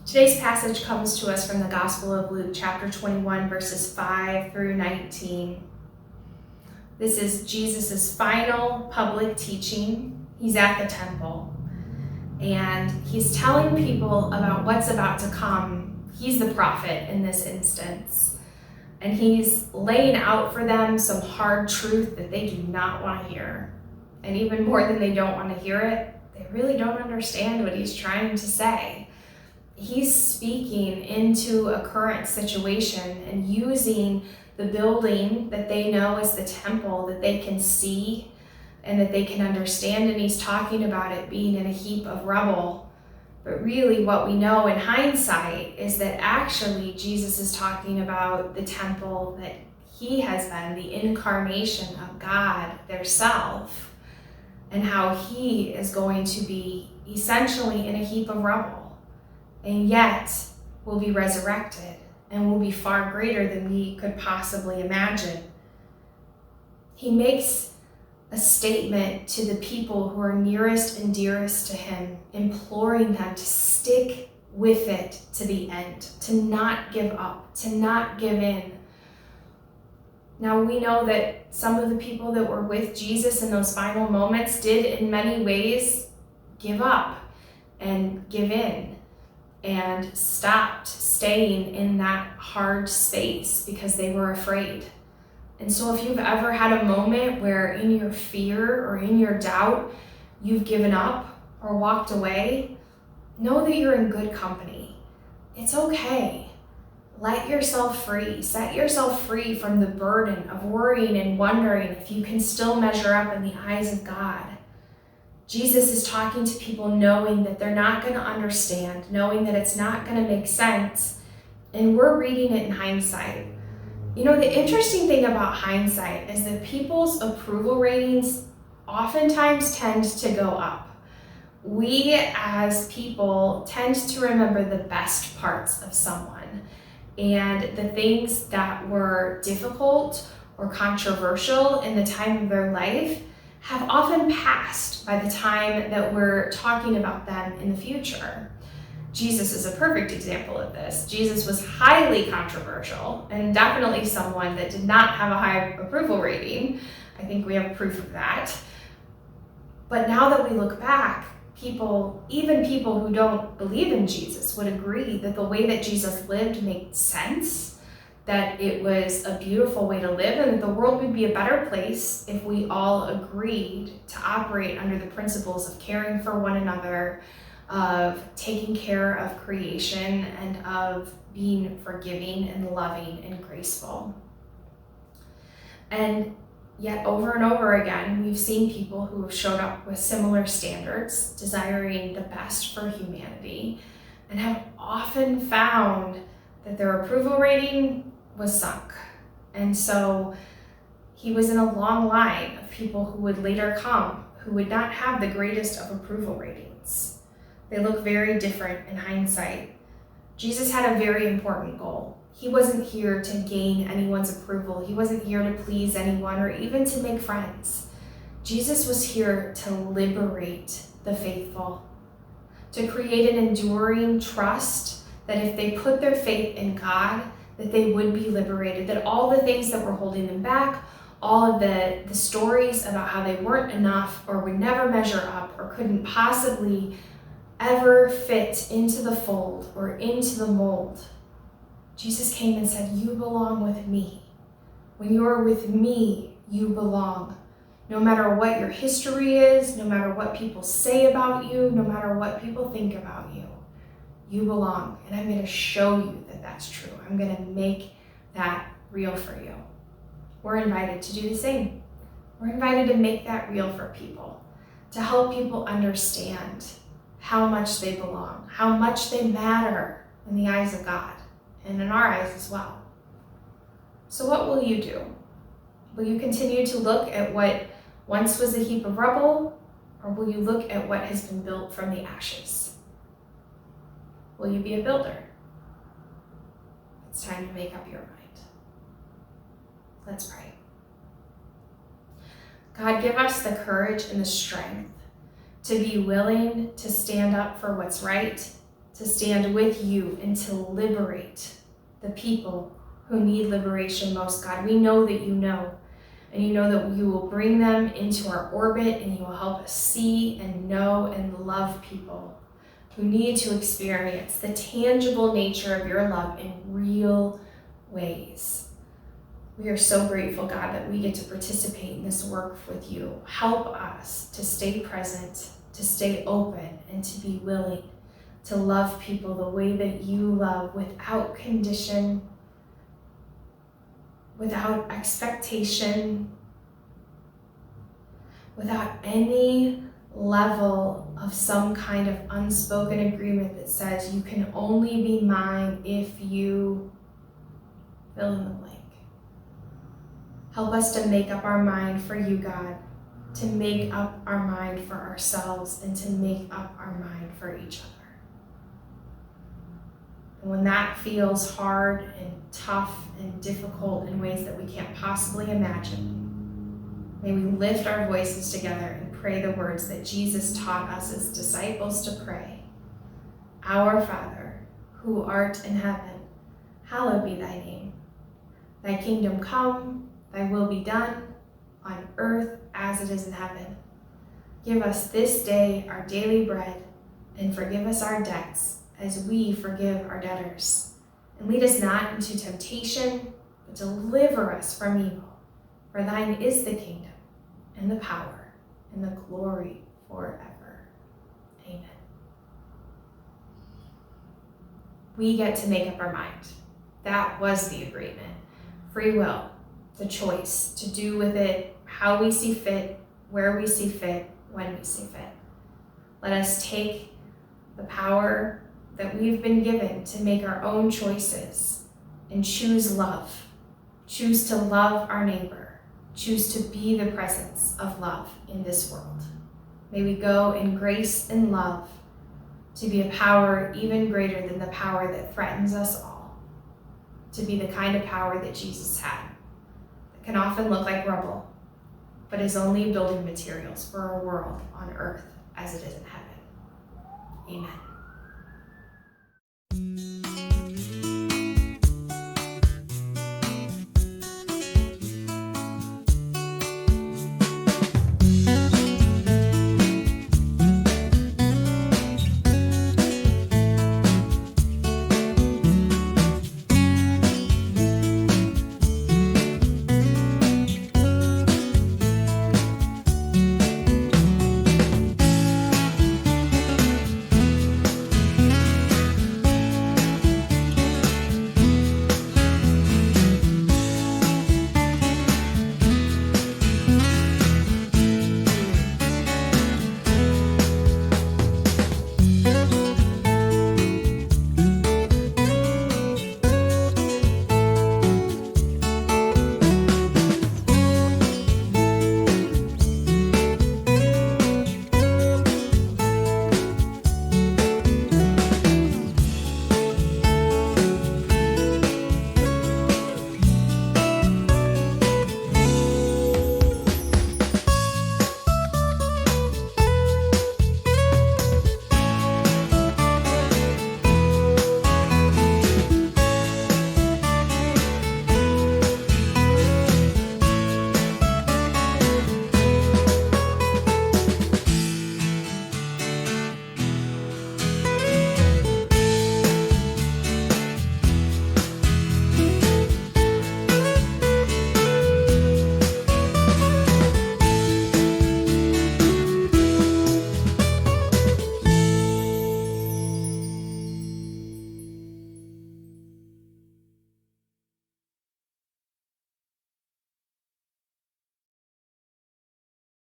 Today's passage comes to us from the Gospel of Luke, chapter 21, verses 5 through 19. This is Jesus' final public teaching. He's at the temple, and he's telling people about what's about to come. He's the prophet in this instance, and he's laying out for them some hard truth that they do not want to hear. And even more than they don't want to hear it, they really don't understand what he's trying to say. He's speaking into a current situation and using the building that they know as the temple, that they can see and that they can understand, and he's talking about it being in a heap of rubble. But really what we know in hindsight is that actually Jesus is talking about the temple that he has been, the incarnation of God, their self, and how he is going to be essentially in a heap of rubble, and yet will be resurrected and will be far greater than we could possibly imagine. He makes a statement to the people who are nearest and dearest to him, imploring them to stick with it to the end, to not give up, to not give in. Now we know that some of the people that were with Jesus in those final moments did in many ways give up and give in, and stopped staying in that hard space because they were afraid. And so if you've ever had a moment where in your fear or in your doubt, you've given up or walked away, know that you're in good company. It's okay. Let yourself free. Set yourself free from the burden of worrying and wondering if you can still measure up in the eyes of God. Jesus is talking to people knowing that they're not going to understand, knowing that it's not going to make sense, and we're reading it in hindsight. You know, the interesting thing about hindsight is that people's approval ratings oftentimes tend to go up. We as people tend to remember the best parts of someone, and the things that were difficult or controversial in the time of their life have often passed by the time that we're talking about them in the future. Jesus is a perfect example of this. Jesus was highly controversial and definitely someone that did not have a high approval rating. I think we have proof of that. But now that we look back, even people who don't believe in Jesus would agree that the way that Jesus lived made sense, that it was a beautiful way to live, and that the world would be a better place if we all agreed to operate under the principles of caring for one another, of taking care of creation, and of being forgiving and loving and graceful. And yet over and over again, we've seen people who have showed up with similar standards, desiring the best for humanity, and have often found that their approval rating was sunk. And so he was in a long line of people who would later come who would not have the greatest of approval ratings. They look very different in hindsight. Jesus had a very important goal. He wasn't here to gain anyone's approval. He wasn't here to please anyone or even to make friends. Jesus was here to liberate the faithful, to create an enduring trust that if they put their faith in God, that they would be liberated, that all the things that were holding them back, all of the stories about how they weren't enough or would never measure up or couldn't possibly ever fit into the fold or into the mold, Jesus came and said, you belong with me. When you're with me, you belong. No matter what your history is, no matter what people say about you, no matter what people think about you, you belong. And I'm going to show you that that's true. I'm going to make that real for you. We're invited to do the same. We're invited to make that real for people, to help people understand how much they belong, how much they matter in the eyes of God and in our eyes as well. So what will you do? Will you continue to look at what once was a heap of rubble, or will you look at what has been built from the ashes? Will you be a builder? It's time to make up your mind. Let's pray. God, give us the courage and the strength to be willing to stand up for what's right, to stand with you and to liberate the people who need liberation most, God. We know that you know, and you know that you will bring them into our orbit, and you will help us see and know and love people who need to experience the tangible nature of your love in real ways. We are so grateful, God, that we get to participate in this work with you. Help us to stay present, to stay open, and to be willing to love people the way that you love, without condition, without expectation, without any level of some kind of unspoken agreement that says you can only be mine if you fill in the blank. Help us to make up our mind for you, God, to make up our mind for ourselves, and to make up our mind for each other. And when that feels hard and tough and difficult in ways that we can't possibly imagine, may we lift our voices together and pray the words that Jesus taught us as disciples to pray. Our Father, who art in heaven, hallowed be thy name. Thy kingdom come, thy will be done, on earth as it is in heaven. Give us this day our daily bread, and forgive us our debts as we forgive our debtors. And lead us not into temptation, but deliver us from evil. For thine is the kingdom, and the power, and the glory forever. Amen. We get to make up our mind. That was the agreement. Free will, the choice to do with it how we see fit, where we see fit, when we see fit. Let us take the power that we've been given to make our own choices and choose love. Choose to love our neighbor. Choose to be the presence of love in this world. May we go in grace and love to be a power even greater than the power that threatens us all. To be the kind of power that Jesus had, that can often look like rubble, but is only building materials for a world on earth as it is in heaven. Amen.